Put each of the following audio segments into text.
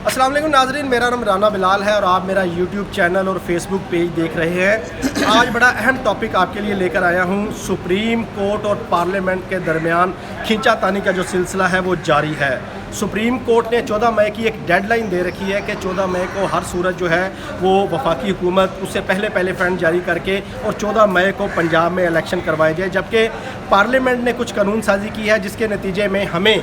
अस्सलाम वालेकुम नाजरीन, मेरा नाम राना बिलाल है और आप मेरा यूट्यूब चैनल और फेसबुक पेज देख रहे हैं। आज बड़ा अहम टॉपिक आपके लिए लेकर आया हूँ। सुप्रीम कोर्ट और पार्लियामेंट के दरमियान खींचातानी का जो सिलसिला है वो जारी है। सुप्रीम कोर्ट ने 14 मई की एक डेडलाइन दे रखी है कि 14 मई को हर सूरत जो है वो वफाकी हुकूमत उससे पहले फंड जारी करके और 14 मई को पंजाब में इलेक्शन करवाए जाए, जबकि पार्लियामेंट ने कुछ कानून साजी की है जिसके नतीजे में हमें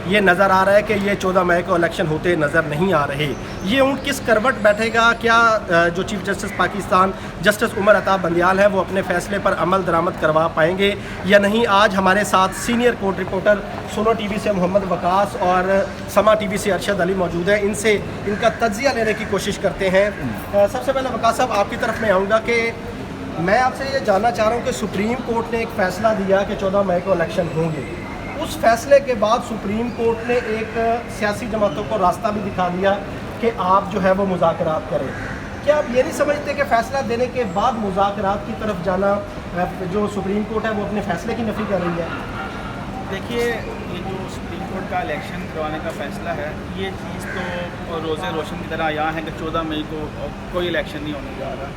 ये नज़र आ रहा है कि ये 14 मई को इलेक्शन होते नज़र नहीं आ रहे। ये ऊँट किस करवट बैठेगा? क्या जो chief justice Pakistan justice Umar Ata Bandial है वो अपने फ़ैसले पर अमल दरामद करवा पाएंगे या नहीं? आज हमारे साथ सीनियर कोर्ट रिपोर्टर सुनो टीवी से मोहम्मद वकास और समा टीवी से अरशद अली मौजूद है। इनसे इनका तज्जिया लेने की कोशिश करते हैं। सबसे पहले वकास साहब, आपकी तरफ में आऊँगा कि मैं आपसे ये जानना चाह रहा हूँ कि सुप्रीम कोर्ट ने एक फ़ैसला दिया कि 14 मई को इलेक्शन होंगे। उस फैसले के बाद सुप्रीम कोर्ट ने एक सियासी जमातों को रास्ता भी दिखा दिया कि आप जो है वो मुज़ाकरात करें। क्या आप ये नहीं समझते कि फ़ैसला देने के बाद मुज़ाकरात की तरफ जाना जो सुप्रीम कोर्ट है वो अपने फ़ैसले की नफ़ी कर रही है? देखिए, ये जो सुप्रीम कोर्ट का इलेक्शन करवाने का फ़ैसला है, ये चीज़ तो रोज़े रोशन की तरह यहाँ है कि 14 मई को कोई इलेक्शन नहीं होने जा रहा।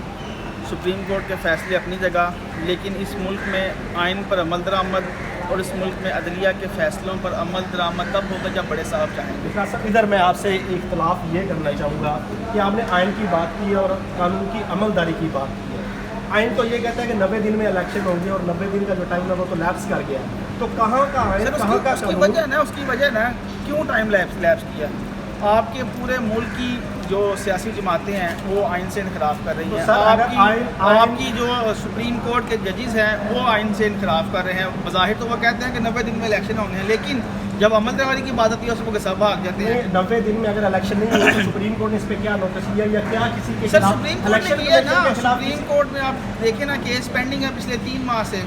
सुप्रीम कोर्ट के फ़ैसले अपनी जगह, लेकिन इस मुल्क में आइन पर अमल दरामद और इस मुल्क में अदलिया के फ़ैसलों पर अमल दरामद तब होगा जब बड़े साहब चाहेंगे। इधर मैं आपसे इख्तलाफ ये करना चाहूँगा कि आपने आइन की बात की और कानून की अमलदारी की बात की है। आइन तो ये कहता है कि 90 दिन में इलेक्शन होंगे और 90 दिन का जो टाइम है वो तो लैप्स कर गया। तो कहाँ का आइन, कहाँ का कानून? उसकी वजह ना क्यों टाइम लैप्स किया? आपके पूरे मुल्क की जो सियासी जमातें हैं वो आइन से इनखिलाफ कर रही हैं। आपकी जो सुप्रीम कोर्ट के जजेस हैं वो आइन से इनखिलाफ कर रहे हैं। बज़ाहिर तो वो कहते हैं कि 90 दिन में इलेक्शन होने हैं, लेकिन जब अमल दरबारी की बात आती है उसको सब भाग जाते हैं। 90 दिन में अगर इलेक्शन नहीं हुआ तो सुप्रीम कोर्ट ने इस पर क्या नोटिस लिया या क्या किसी के सर सुप्रीम कोर्ट ने किया ना? सुप्रीम कोर्ट में आप देखें ना, केस पेंडिंग है पिछले 3 माह से।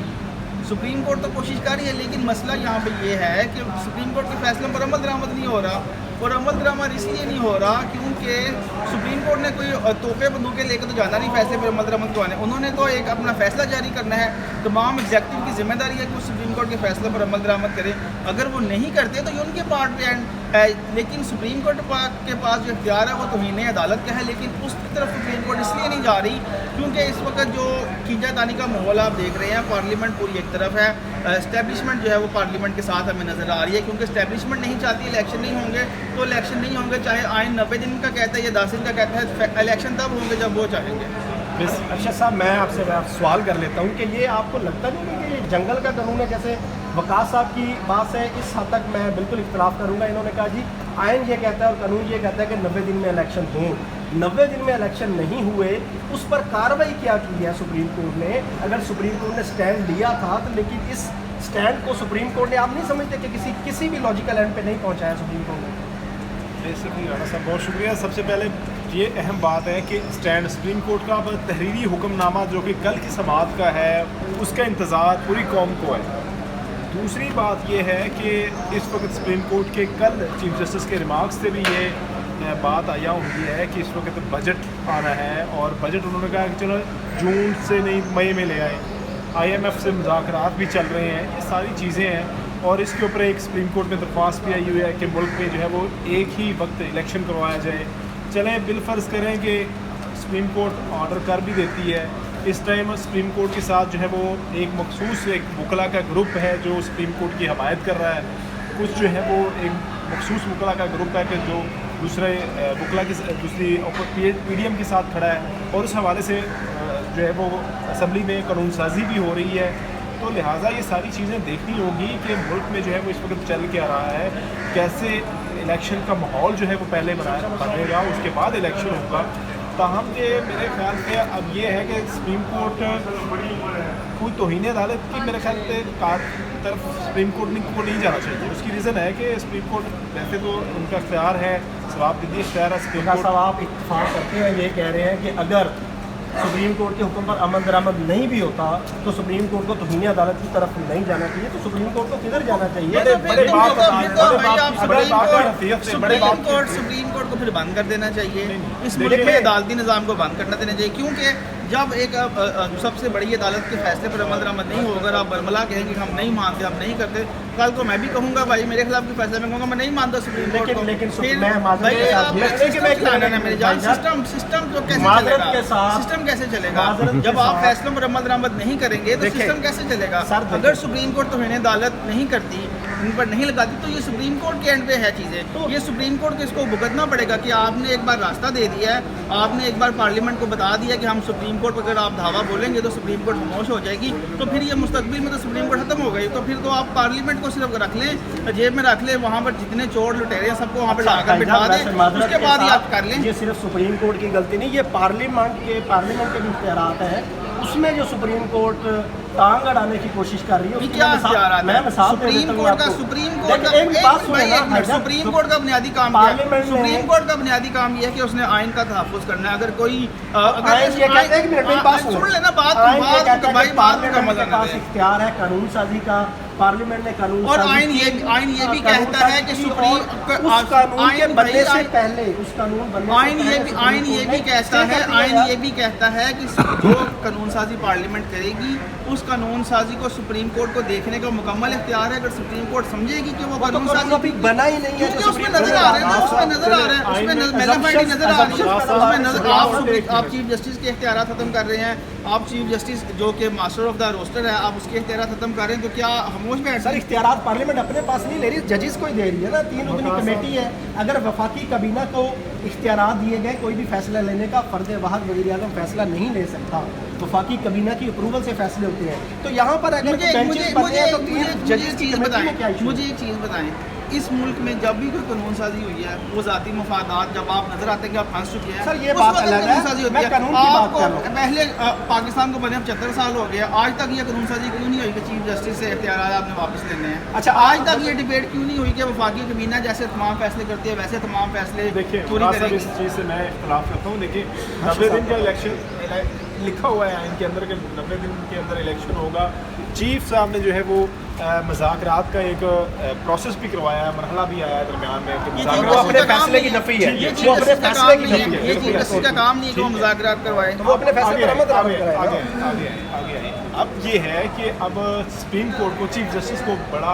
सुप्रीम कोर्ट तो कोशिश कर रही है, लेकिन मसला यहाँ पे ये है कि सुप्रीम कोर्ट के फैसलों पर अमल दरामद नहीं हो रहा। और अमल दरामद इसलिए नहीं हो रहा क्योंकि सुप्रीम कोर्ट ने कोई तोपे बंदूकें लेकर तो जाना नहीं फैसले पर अमल दरामद करवाने। उन्होंने तो एक अपना फैसला जारी करना है। तमाम एग्जेक्टिव की जिम्मेदारी है कि वो सुप्रीम कोर्ट के फैसले पर अमल दरामद करें। अगर वो नहीं करते तो ये उनके पार्ट पे है। लेकिन सुप्रीम कोर्ट के पास जो इख्तियार है वो तौहीन अदालत का है, लेकिन उसकी तरफ सुप्रीम कोर्ट इसलिए नहीं जा रही क्योंकि इस वक्त जो खींचातानी का माहौल आप देख रहे हैं, पार्लियामेंट पूरी एक तरफ है, इस्टेब्लिशमेंट जो है वो पार्लियामेंट के साथ हमें नज़र आ रही है। क्योंकि इस्टेब्लिशमेंट नहीं चाहती इलेक्शन नहीं होंगे तो इलेक्शन नहीं होंगे, चाहे आइन 90 दिन का कहता है या 10 दिन का कहता है, इलेक्शन तब होंगे जब वो चाहेंगे। अच्छा साहब, मैं आपसे सवाल कर लेता हूँ कि ये आपको लगता नहीं है कि ये जंगल का कानून है? जैसे वकास साहब की बात है, इस हद तक मैं बिल्कुल इख्तलाफ करूँगा। इन्होंने कहा जी आइन ये कहता है और कानून ये कहता है कि 90 दिन में इलेक्शन हों। 90 दिन में इलेक्शन नहीं हुए, उस पर कार्रवाई क्या की है सुप्रीम कोर्ट ने? अगर सुप्रीम कोर्ट ने स्टैंड लिया था तो लेकिन इस स्टैंड को सुप्रीम कोर्ट ने, आप नहीं समझते कि किसी भी लॉजिकल एंड पे नहीं पहुँचाया सुप्रीम कोर्ट ने? बेसिकली राणा साहब बहुत शुक्रिया। सबसे पहले ये अहम बात है कि स्टैंड सुप्रीम कोर्ट का तहरीरी हुक्मनामा जो कि कल की समाअत का है उसका इंतज़ार पूरी कौम को है। दूसरी बात यह है कि इस वक्त सुप्रीम कोर्ट के कल चीफ जस्टिस के रिमार्क्स से भी ये बात आया हुई है कि इस वक्त बजट आना है और बजट उन्होंने कहा कि चलो जून से नहीं मई में ले आए। IMF से मुज़ाकरात भी चल रहे हैं, ये सारी चीज़ें हैं। और इसके ऊपर एक सुप्रीम कोर्ट में दरख्वास्त भी आई हुई है कि मुल्क में जो है वो एक ही वक्त इलेक्शन करवाया जाए। चलें बिलफ़र्ज़ करें कि सुप्रीम कोर्ट ऑर्डर कर भी देती है, इस टाइम सुप्रीम कोर्ट के साथ जो है वो एक मखसूस एक वकला का ग्रुप है जो सुप्रीम कोर्ट की हमायत कर रहा है। कुछ जो है वो एक मखसूस वकला का ग्रुप है कि जो दूसरे वकला की दूसरी PDM के साथ खड़ा है और उस हवाले से जो है वो असम्बली में कानून साजी भी हो रही है। तो लिहाजा ये सारी चीज़ें देखनी होगी कि मुल्क में जो है वो इस वक्त चल क्या रहा है, कैसे इलेक्शन का माहौल जो है वो पहले बनेगा, उसके बाद इलेक्शन होगा। ताहम के मेरे ख्याल से अब ये है कि सुप्रीम कोर्ट कोई तौहीन अदालत की मेरे ख्याल से तरफ सुप्रीम कोर्ट को नहीं जाना चाहिए। उसकी रीज़न है कि सुप्रीम कोर्ट वैसे तो उनका इख्तियार है, जवाबदेही इख्तियार है सुप्रीम कोर्ट। आप इत्तेफाक करते हैं, ये कह रहे हैं कि अगर सुप्रीम कोर्ट के हुक्म पर अमल दरामद नहीं भी होता तो सुप्रीम कोर्ट को तौहीन अदालत की तरफ नहीं जाना चाहिए, तो सुप्रीम कोर्ट को किधर जाना चाहिए? सुप्रीम कोर्ट को फिर बंद कर देना चाहिए। इस मुल्क में अदालती निज़ाम को बंद करना देना चाहिए क्योंकि जब एक सबसे बड़ी अदालत के फैसले पर अमल दरामद नहीं होगा और आप बरमला कहेंगे कि हम नहीं मानते, हम नहीं करते, कल को मैं भी कहूँगा भाई मेरे खिलाफ के फैसले में कहूँगा मैं नहीं मानता सुप्रीम कोर्ट को। लेकिन फिर मैं माजरत भाई के साथ- आप लेकिन सिस्टम मैं- चलाना है मेरे जान, भाईजान, सिस्टम जो कैसे माजरत चलेगा, के साथ- सिस्टम कैसे चलेगा माजरत जब के आप साथ- फैसलों पर अमल दरामद नहीं करेंगे तो देखिए, सिस्टम कैसे चलेगा। सर, देखिए। अगर सुप्रीम कोर्ट तो इन्हें अदालत नहीं करती, इन पर नहीं लगाती, तो ये सुप्रीम कोर्ट के एंड पे है चीज़ें। तो ये सुप्रीम कोर्ट को इसको भुगतना पड़ेगा कि आपने एक बार रास्ता दे दिया है, आपने एक बार पार्लियामेंट को बता दिया कि हम सुप्रीम कोर्ट पर अगर आप धावा बोलेंगे तो सुप्रीम कोर्ट खामोश हो जाएगी, तो फिर ये मुस्तकबिल में तो सुप्रीम कोर्ट खत्म हो गई। तो फिर तो आप पार्लियामेंट को सिर्फ रख लें, जेब में रख लें, वहाँ पर जितने चोर लुटेरे हैं सबको वहाँ पर लाकर बिठा दें, उसके बाद ही आप कर लें। ये सिर्फ सुप्रीम कोर्ट की गलती नहीं, ये पार्लियामेंट के भी इख्तियारात है, उसमें जो सुप्रीम कोर्ट टांग अड़ाने की कोशिश कर रही है। ये क्या इख्तियारात है? मैं मिसाल दे सुप्रीम देता हूं कोर्ट का आपको। सुप्रीम कोर्ट का एक बात सुनिए भाई, ना, एक मिनट, भाईजान, सुप्रीम कोर्ट का बुनियादी काम क्या है? पार्लियामेंट में- सुप्रीम कोर्ट का बुनियादी काम ये है कि उसने आइन का तहफ़्फ़ुज़ करना है। अगर कोई अगर आइन ये कहता है कि मेरी बात सुन लेना, बात आइन ये कहता है भाई कि बात का पार्लियामेंट मजा के पास नहीं। इख्तियार है कानून साजी का, पार्लियामेंट ने कानून और साजी आइन की, ये भी कानून कहता है कि साजी की, सुप्रीम और उस कानून के आइन बनने से भाई, पहले उस कानून बनने से आइन ये पहले भी सुप्रीम आइन ये कोर्ट भी ने कहता स्टे है कर दिया आइन है। ये भी कहता है कि जो कानून साजी पार्लियामेंट करेगी उस कानून साजी को सुप्रीम कोर्ट को देखने का मुकम्मल इख्तियार है। अगर सुप्रीम कोर्ट समझेगी कि वो कानून साजी अभी बना ही नहीं है, क्योंकि जो उसमें सुप्रीम नजर आ रहा है ना, उसमें नजर आ रहा है, आइन उसमें में मेलाफाइटिंग नजर आ रही है, उसमें नजर assumptions- आप चीफ जस्टिस के इख्तियार खत्म कर रहे हैं, आप चीफ जस्टिस जो कि मास्टर ऑफ द रोस्टर है आप उसके इख्तियार खत्म कर रहे हैं, तो क्या खामोश बैठ सर इख्तियारात पार्लियामेंट अपने पास नहीं ले रही, जजेस को ही दे रही है ना। 3 रुकनी कमेटी है, अगर वफाकी काबीना को इख्तियारात दिए गए कोई भी फैसला लेने का, फर्द वहाद वज़ीर आज़म फैसला नहीं ले सकता, वफाकी काबीना की अप्रूवल से फैसले होते हैं। तो यहाँ पर अगर मुझे बेंचेस बनते हैं तो 3 जजेस की चीज़ कमेटी में क्या बताएं, इशू? मुझे एक चीज़ बताएं, इस मुल्क में जब भी कोई कानून साजी हुई है वो ज़ाती मफादात जब आप नजर आते हैं कि आप फंस चुके हैं, सर, ये उस बात वक्त अलग है। कानून साजी होती मैं है। कानून की बात आपको कर रहा हूं। पहले पाकिस्तान को बने 75 साल हो गए, आज तक ये कानून साजी क्यों नहीं हुई कि चीफ जस्टिस से इख्तियार आपने वापस लेने हैं? अच्छा, आज तक ये डिबेट क्यों नहीं हुई कि वफाकी कमीना जैसे तमाम फैसले करती है वैसे तमाम फैसले देखिए पूरी सब करेगी? इस चीज़ से मैं इख्तलाफ करता हूँ। देखिए 90 दिन का इलेक्शन लिखा हुआ है आइन के अंदर कि 90 दिन के अंदर इलेक्शन होगा। चीफ साहब ने जो है वो मज़ाकरात का एक प्रोसेस भी करवाया है, मरहला भी आया है दरमियान में कि ये मज़ाकरात- वो अपने चीफ जस्टिस का फैसले की काम नफी नहीं है, ये वो चीफ अपने जस्टिस का फैसले काम की नहीं है, नफी ये है। चीफ जस्टिस का काम नहीं है कि वो मुज़ाकरात करवाए। तो वो अपने फैसले पर अमल दरामद कराएगा। आगे आए। अब ये है कि अब सुप्रीम कोर्ट को चीफ जस्टिस को बड़ा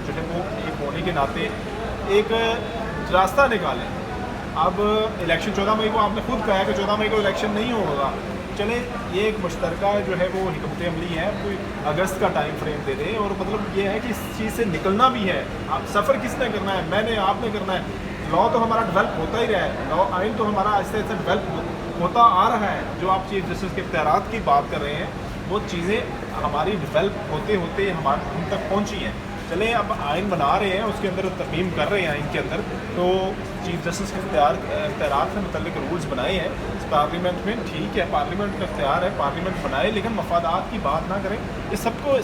जो है वो एक होने के नाते एक रास्ता निकालें। अब इलेक्शन 14 मई को आपने खुद कहा है कि 14 मई को इलेक्शन नहीं होगा, चले ये एक मुश्तरका जो है वो हिकमत अमली है, कोई अगस्त का टाइम फ्रेम दे दे। और मतलब ये है कि इस चीज़ से निकलना भी है। आप सफ़र किसने करना है? मैंने, आपने करना है। लॉ तो हमारा डेवलप होता ही रहा है, लॉ आइन तो हमारा आहिस्ता आहिस्ता डेवलप होता आ रहा है। जो आप चीफ जस्टिस के इख्तियारात की बात कर रहे हैं वो चीज़ें हमारी डेवलप होते होते हम तक पहुँची हैं। चले अब आइन बना रहे हैं, उसके अंदर तरमीम कर रहे हैं आइन के अंदर, तो चीफ जस्टिस के इख्तियारात से मुतल्लिक रूल्स बनाए हैं पार्लियामेंट में। ठीक है, पार्लियामेंट का इख्तियार है, पार्लियामेंट बनाए, लेकिन मफादात की बात ना करें। ये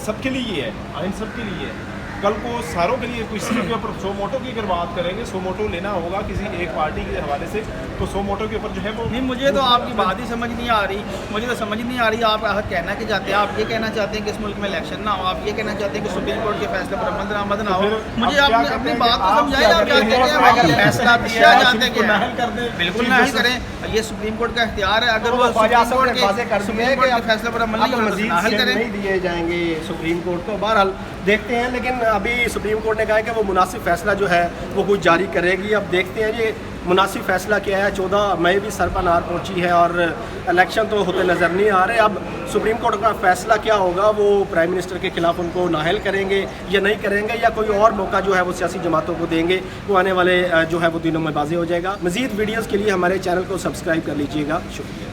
सबके लिए है, आइन सबके लिए है। कल को सारों के लिए किसी के ऊपर 100 मोटो की अगर बात करेंगे, 100 मोटो लेना होगा किसी एक पार्टी के हवाले से, तो 100 मोटो के ऊपर जो है वो नहीं, मुझे तो आपकी बात ही समझ नहीं आ रही, मुझे तो समझ नहीं आ रही। आप कहना क्या चाहते हैं? आप ये कहना चाहते हैं कि इस मुल्क में इलेक्शन ना हो, आप ये कहना चाहते हैं कि सुप्रीम कोर्ट के फैसले पर अमल दरामद ना हो। फिर मुझे आप क्या आपने कहते अपनी हैं बात कि को आप समझाइए, क्या आप क्या कहते कह हैं? रहे हैं? अगर आप फैसला दिया जाते इसको क्या नाहल कर दें, बिल्कुल चीफ नाहल जस्टिस- करें, ये सुप्रीम कोर्ट का इख्तियार है। अगर वो वो ख्वाजा सुप्रीम साहब ने वाज़ेह कोर्ट कर के दिया है सुप्रीम कि कोर्ट के फैसले पर अमल नहीं अब होगा तो मजीद नाहल से करें। नहीं दिए जाएंगे सुप्रीम कोर्ट को। बहरहाल देखते हैं, लेकिन अभी सुप्रीम कोर्ट ने कहा है कि वो मुनासिब फैसला जो है वो कुछ जारी करेगी। अब देखते हैं ये मुनासिब फैसला क्या है। 14 मई भी सर पर नार पहुँची है और इलेक्शन तो होते नज़र नहीं आ रहे। अब सुप्रीम कोर्ट का फैसला क्या होगा, वो प्राइम मिनिस्टर के खिलाफ उनको नाहल करेंगे या नहीं करेंगे, या कोई और मौका जो है वो सियासी जमातों को देंगे, वो आने वाले जो है वो दिनों में वाज़ेह हो जाएगा। मज़ीद वीडियोज़ के लिए हमारे चैनल को सब्सक्राइब कर लीजिएगा। शुक्रिया।